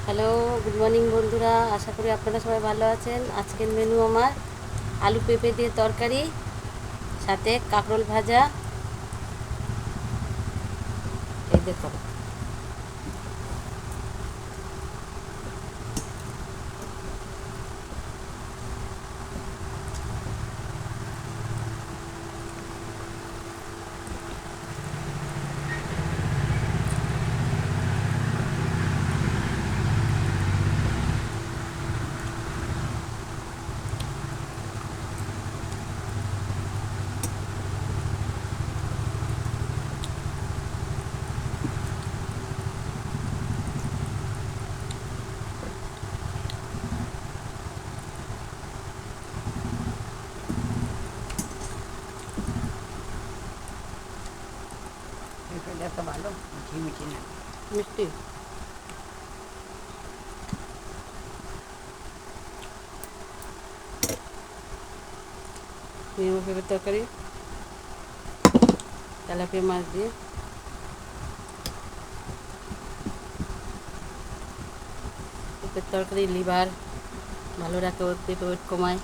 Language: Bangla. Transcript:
হ্যালো, গুড মর্নিং বন্ধুরা। আশা করি আপনারা সবাই ভালো আছেন। আজকের মেনু আমার আলু পেঁপে দিয়ে তরকারি, সাথে কাঁকরোল ভাজা। এই দেখো, পেঁপেটা তো ভালো, মিঠি মিঠি না। মিষ্টি। নিম পেঁপের তরকারি, তেলাপিয়া মাছ দিয়ে। পেঁপের তরকারি লিভার ভালো রাখে, পেঁপে ওয়েট কমায়।